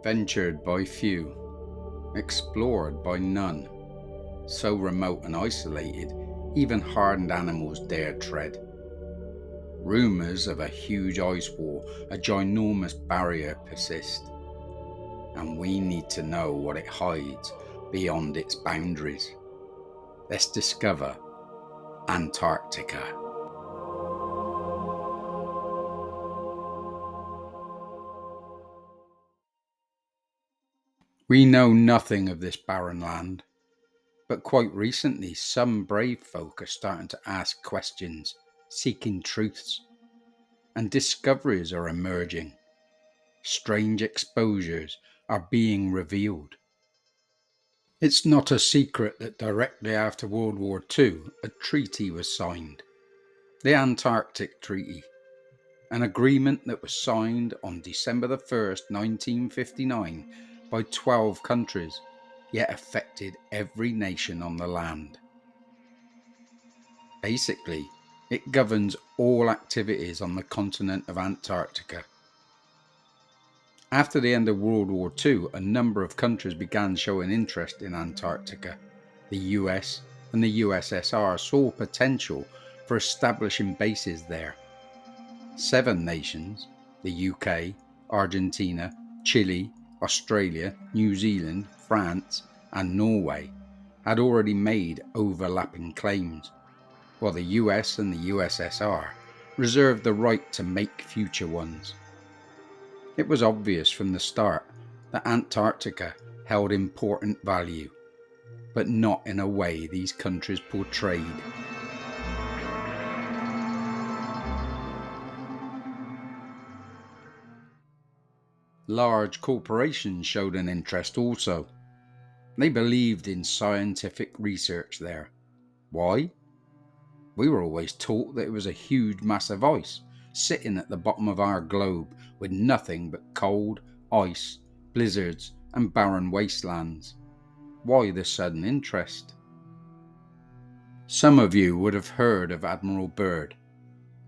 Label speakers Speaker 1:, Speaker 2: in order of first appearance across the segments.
Speaker 1: Ventured by few, explored by none, so remote and isolated, even hardened animals dare tread. Rumours of a huge ice wall, a ginormous barrier persist, and we need to know what it hides beyond its boundaries. Let's discover Antarctica. We know nothing of this barren land, but quite recently some brave folk are starting to ask questions, seeking truths, and discoveries are emerging. Strange exposures are being revealed. It's not a secret that directly after World War II, a treaty was signed, the Antarctic Treaty, an agreement that was signed on December the 1st, 1959 by 12 countries, yet affected every nation on the land. Basically, it governs all activities on the continent of Antarctica. After the end of World War II, a number of countries began showing interest in Antarctica. The US and the USSR saw potential for establishing bases there. 7 nations, the UK, Argentina, Chile, Australia, New Zealand, France, and Norway, had already made overlapping claims, while the US and the USSR reserved the right to make future ones. It was obvious from the start that Antarctica held important value, but not in a way these countries portrayed. Large corporations showed an interest also. They believed in scientific research there. Why? We were always taught that it was a huge mass of ice sitting at the bottom of our globe with nothing but cold, ice, blizzards and barren wastelands. Why the sudden interest? Some of you would have heard of Admiral Byrd.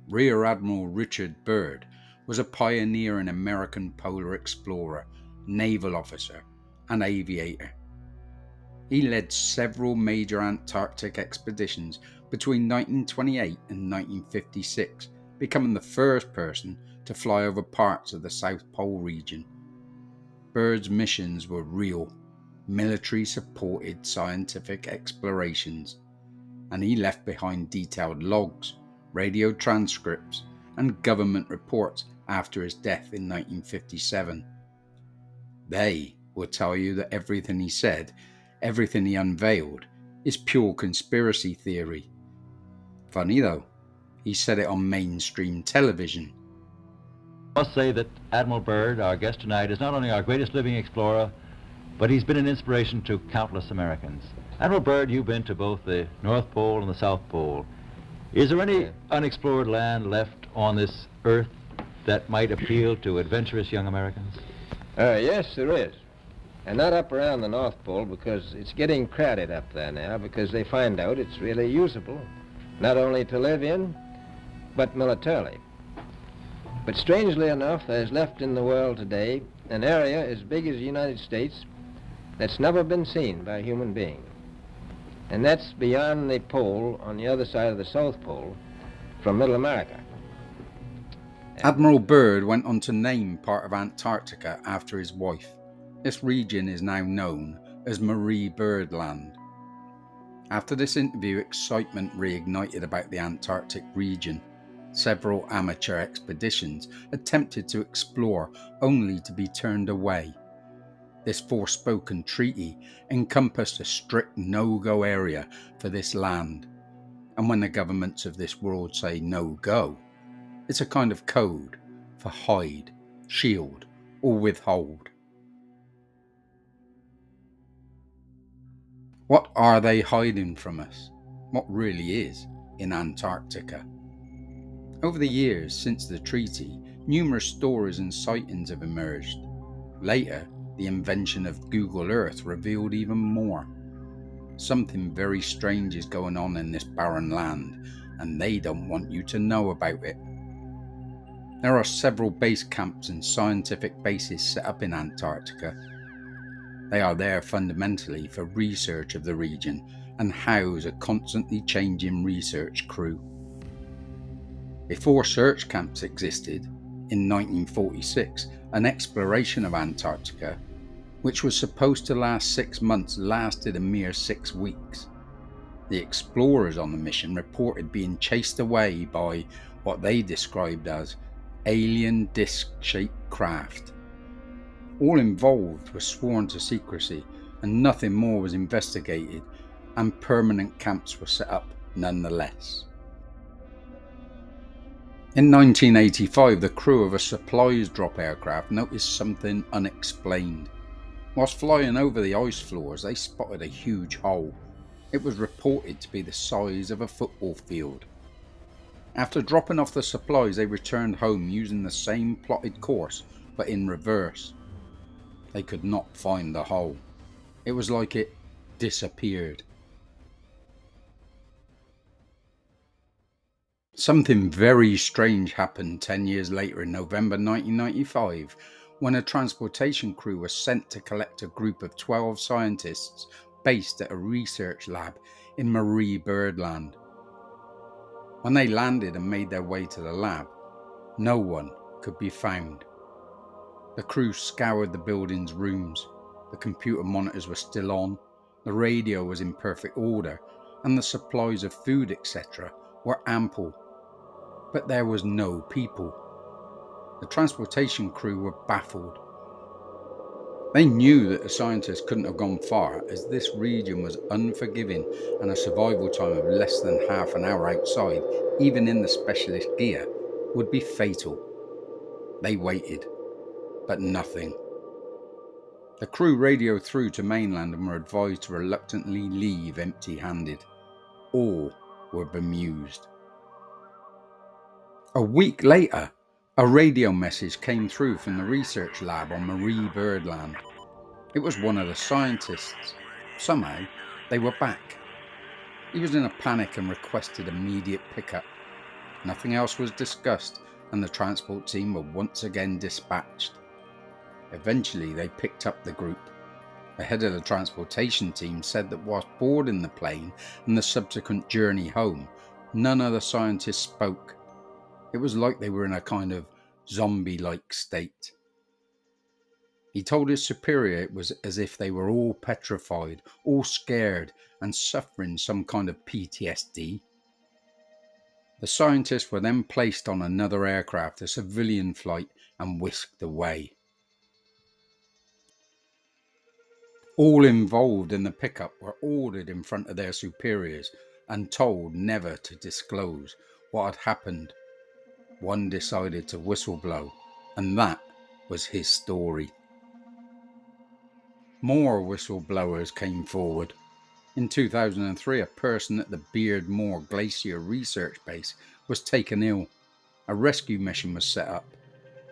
Speaker 1: Rear Admiral Richard Byrd was a pioneer and American polar explorer, naval officer and aviator. He led several major Antarctic expeditions between 1928 and 1956, becoming the first person to fly over parts of the South Pole region. Byrd's missions were real, military-supported scientific explorations, and he left behind detailed logs, radio transcripts, and government reports after his death in 1957. They will tell you that everything he said, everything he unveiled, is pure conspiracy theory. Funny though, he said it on mainstream television.
Speaker 2: I must say that Admiral Byrd, our guest tonight, is not only our greatest living explorer, but he's been an inspiration to countless Americans. Admiral Byrd, you've been to both the North Pole and the South Pole. Is there any unexplored land left on this earth that might appeal to adventurous young Americans?
Speaker 3: Yes, there is. And not up around the North Pole, because it's getting crowded up there now, because they find out it's really usable, not only to live in, but militarily. But strangely enough, there's left in the world today an area as big as the United States that's never been seen by a human being. And that's beyond the pole on the other side of the South Pole from Middle America.
Speaker 1: Admiral Byrd went on to name part of Antarctica after his wife. This region is now known as Marie Byrd Land. After this interview, excitement reignited about the Antarctic region. Several amateur expeditions attempted to explore only to be turned away. This forspoken treaty encompassed a strict no-go area for this land. And when the governments of this world say no-go, it's a kind of code for hide, shield, or withhold. What are they hiding from us? What really is in Antarctica? Over the years since the treaty, numerous stories and sightings have emerged. Later, the invention of Google Earth revealed even more. Something very strange is going on in this barren land, and they don't want you to know about it. There are several base camps and scientific bases set up in Antarctica. They are there fundamentally for research of the region and house a constantly changing research crew. Before search camps existed, in 1946, an exploration of Antarctica, which was supposed to last 6 months, lasted a mere 6 weeks. The explorers on the mission reported being chased away by what they described as alien disc-shaped craft. All involved were sworn to secrecy, and nothing more was investigated, and permanent camps were set up nonetheless. In 1985, the crew of a supplies drop aircraft noticed something unexplained. Whilst flying over the ice floors, they spotted a huge hole. It was reported to be the size of a football field. After dropping off the supplies, they returned home using the same plotted course, but in reverse. They could not find the hole. It was like it disappeared. Something very strange happened 10 years later in November 1995, when a transportation crew was sent to collect a group of 12 scientists based at a research lab in Marie Byrd Land. When they landed and made their way to the lab, no one could be found. The crew scoured the building's rooms. The computer monitors were still on, the radio was in perfect order, and the supplies of food, etc. were ample. But there was no people. The transportation crew were baffled. They knew that the scientists couldn't have gone far, as this region was unforgiving and a survival time of less than half an hour outside, even in the specialist gear, would be fatal. They waited, but nothing. The crew radioed through to mainland and were advised to reluctantly leave empty-handed. All were bemused. A week later, a radio message came through from the research lab on Marie Byrd Land. It was one of the scientists. Somehow, they were back. He was in a panic and requested immediate pickup. Nothing else was discussed, and the transport team were once again dispatched. Eventually, they picked up the group. The head of the transportation team said that whilst boarding the plane and the subsequent journey home, none of the scientists spoke. It was like they were in a kind of zombie-like state. He told his superior it was as if they were all petrified, all scared, and suffering some kind of PTSD. The scientists were then placed on another aircraft, a civilian flight, and whisked away. All involved in the pickup were ordered in front of their superiors and told never to disclose what had happened. One decided to whistleblow, and that was his story. More whistleblowers came forward. In 2003, a person at the Beard Moor Glacier Research Base was taken ill. A rescue mission was set up.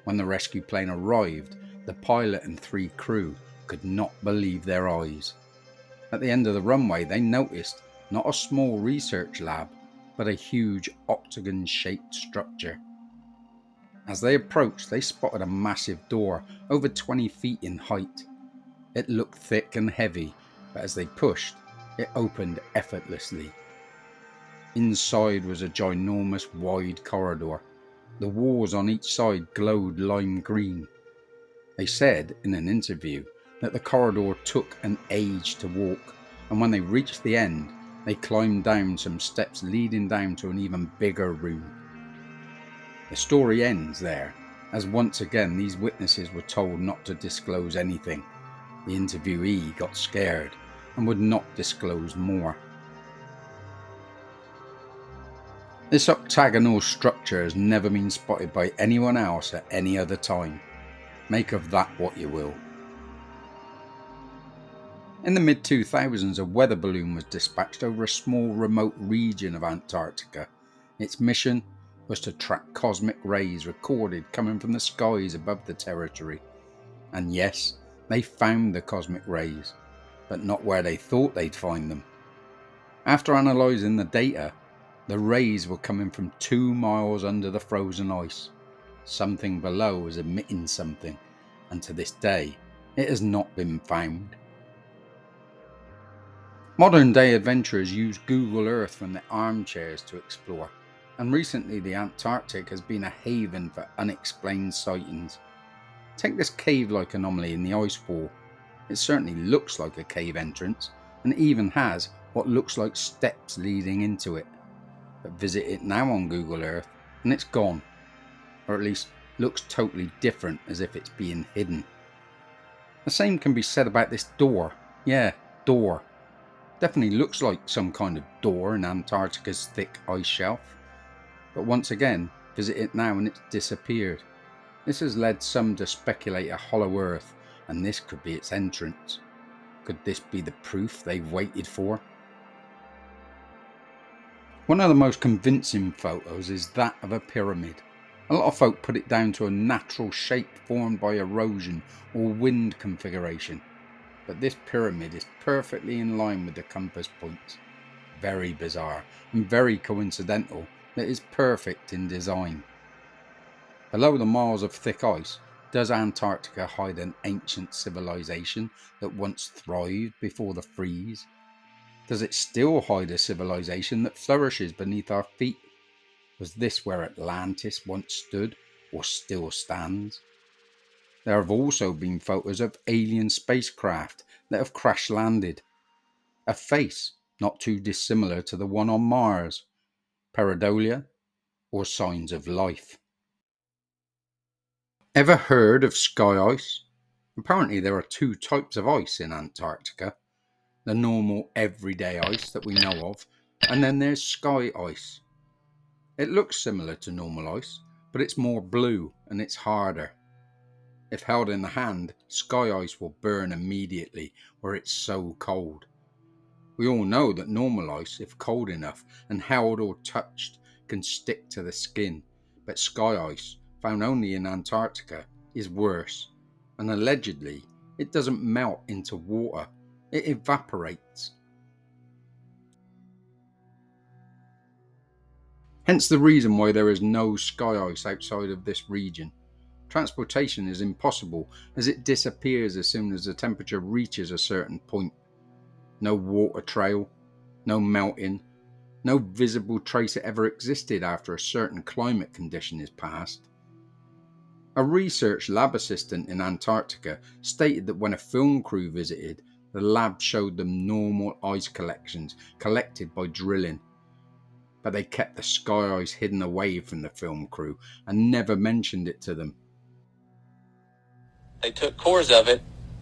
Speaker 1: When the rescue plane arrived, the pilot and 3 crew could not believe their eyes. At the end of the runway, they noticed not a small research lab, but a huge octagon-shaped structure. As they approached, they spotted a massive door, over 20 feet in height. It looked thick and heavy, but as they pushed, it opened effortlessly. Inside was a ginormous wide corridor. The walls on each side glowed lime green. They said in an interview that the corridor took an age to walk, and when they reached the end, they climbed down some steps leading down to an even bigger room. The story ends there, as once again these witnesses were told not to disclose anything. The interviewee got scared and would not disclose more. This octagonal structure has never been spotted by anyone else at any other time. Make of that what you will. In the mid-2000s, a weather balloon was dispatched over a small remote region of Antarctica. Its mission was to track cosmic rays recorded coming from the skies above the territory. And yes, they found the cosmic rays, but not where they thought they'd find them. After analysing the data, the rays were coming from 2 miles under the frozen ice. Something below is emitting something, and to this day, it has not been found. Modern day adventurers use Google Earth from their armchairs to explore, and recently the Antarctic has been a haven for unexplained sightings. Take this cave-like anomaly in the ice wall. It certainly looks like a cave entrance, and even has what looks like steps leading into it. But visit it now on Google Earth, and it's gone. Or at least looks totally different, as if it's being hidden. The same can be said about this door. Yeah, door. Definitely looks like some kind of door in Antarctica's thick ice shelf. But once again, visit it now and it's disappeared. This has led some to speculate a hollow earth, and this could be its entrance. Could this be the proof they've waited for? One of the most convincing photos is that of a pyramid. A lot of folk put it down to a natural shape formed by erosion or wind configuration. But this pyramid is perfectly in line with the compass points. Very bizarre and very coincidental that it's perfect in design. Below the miles of thick ice, does Antarctica hide an ancient civilization that once thrived before the freeze? Does it still hide a civilization that flourishes beneath our feet? Was this where Atlantis once stood or still stands? There have also been photos of alien spacecraft that have crash landed. A face not too dissimilar to the one on Mars, pareidolia, or signs of life. Ever heard of sky ice? Apparently there are two types of ice in Antarctica. The normal everyday ice that we know of, and then there's sky ice. It looks similar to normal ice, but it's more blue and it's harder. If held in the hand, sky ice will burn immediately where it's so cold. We all know that normal ice, if cold enough and held or touched, can stick to the skin, but sky ice, found only in Antarctica, is worse, and allegedly it doesn't melt into water, it evaporates. Hence the reason why there is no sky ice outside of this region. Transportation is impossible as it disappears as soon as the temperature reaches a certain point. No water trail, no melting, no visible trace it ever existed after a certain climate condition is passed. A research lab assistant in Antarctica stated that when a film crew visited, the lab showed them normal ice collections collected by drilling. But they kept the sky ice hidden away from the film crew and never mentioned it to them.
Speaker 4: They took cores of it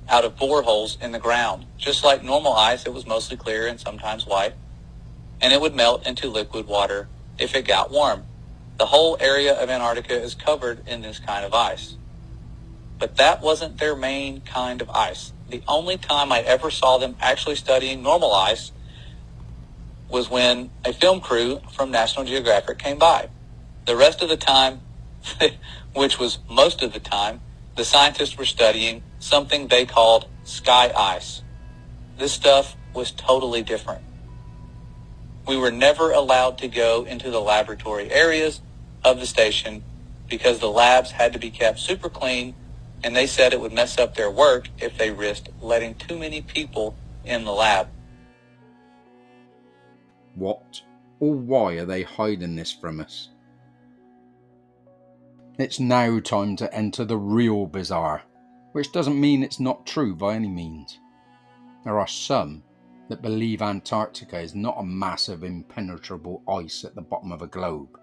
Speaker 4: out of boreholes in the ground. Just like normal ice, it was mostly clear and sometimes white, and it would melt into liquid water if it got warm. The whole area of Antarctica is covered in this kind of ice. But that wasn't their main kind of ice. The only time I ever saw them actually studying normal ice was when a film crew from National Geographic came by. The rest of the time, which was most of the time, the scientists were studying something they called sky ice. This stuff was totally different. We were never allowed to go into the laboratory areas of the station because the labs had to be kept super clean, and they said it would mess up their work if they risked letting too many people in the lab.
Speaker 1: What or why are they hiding this from us? It's now time to enter the real bizarre, which doesn't mean it's not true by any means. There are some that believe Antarctica is not a massive impenetrable ice at the bottom of a globe,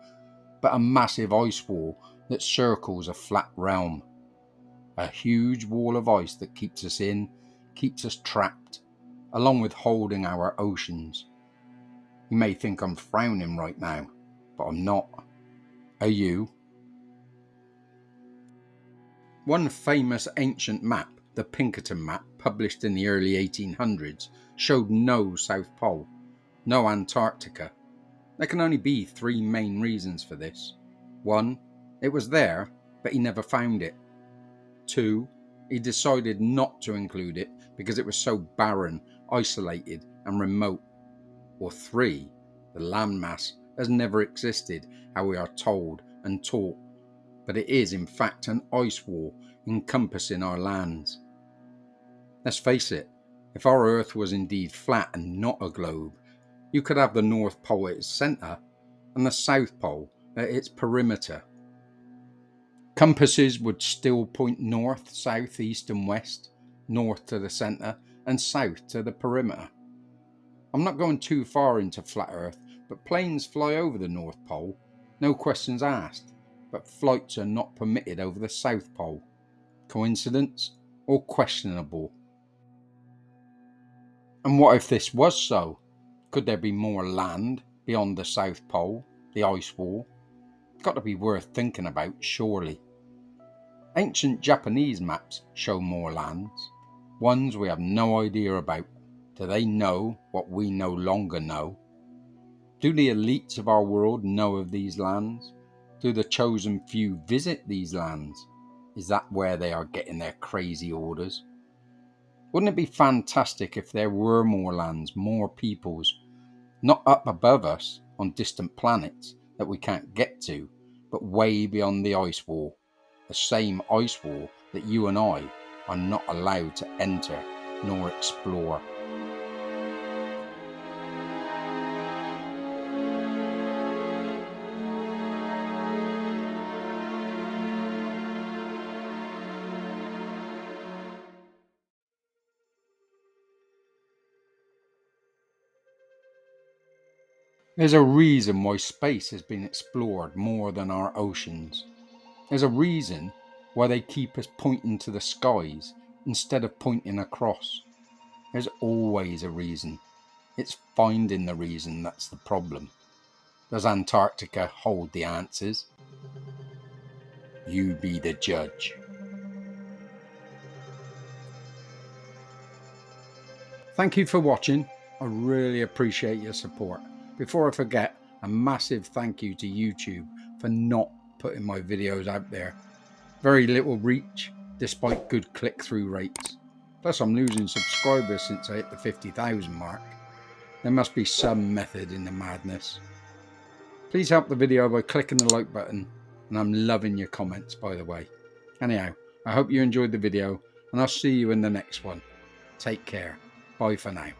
Speaker 1: but a massive ice wall that circles a flat realm. A huge wall of ice that keeps us in, keeps us trapped, along with holding our oceans. You may think I'm frowning right now, but I'm not. Are you? One famous ancient map, the Pinkerton map, published in the early 1800s, showed no South Pole, no Antarctica. There can only be three main reasons for this. 1. It was there, but he never found it. 2. He decided not to include it because it was so barren, isolated and remote. Or 3. The landmass has never existed how we are told and taught. but it is in fact an ice wall encompassing our lands. Let's face it, if our Earth was indeed flat and not a globe, you could have the North Pole at its centre and the South Pole at its perimeter. Compasses would still point north, south, east and west, north to the centre and south to the perimeter. I'm not going too far into flat Earth, but planes fly over the North Pole, no questions asked, but flights are not permitted over the South Pole. Coincidence or questionable? And what if this was so? Could there be more land beyond the South Pole, the ice wall? It's got to be worth thinking about, surely. Ancient Japanese maps show more lands, ones we have no idea about. Do they know what we no longer know? Do the elites of our world know of these lands? Do the chosen few visit these lands? Is that where they are getting their crazy orders? Wouldn't it be fantastic if there were more lands, more peoples, not up above us on distant planets that we can't get to, but way beyond the ice wall, the same ice wall that you and I are not allowed to enter nor explore? There's a reason why space has been explored more than our oceans. There's a reason why they keep us pointing to the skies instead of pointing across. There's always a reason. It's finding the reason that's the problem. Does Antarctica hold the answers? You be the judge. Thank you for watching. I really appreciate your support. Before I forget, a massive thank you to YouTube for not putting my videos out there. Very little reach despite good click-through rates. Plus I'm losing subscribers since I hit the 50,000 mark. There must be some method in the madness. Please help the video by clicking the like button, and I'm loving your comments, by the way. Anyhow, I hope you enjoyed the video, and I'll see you in the next one. Take care. Bye for now.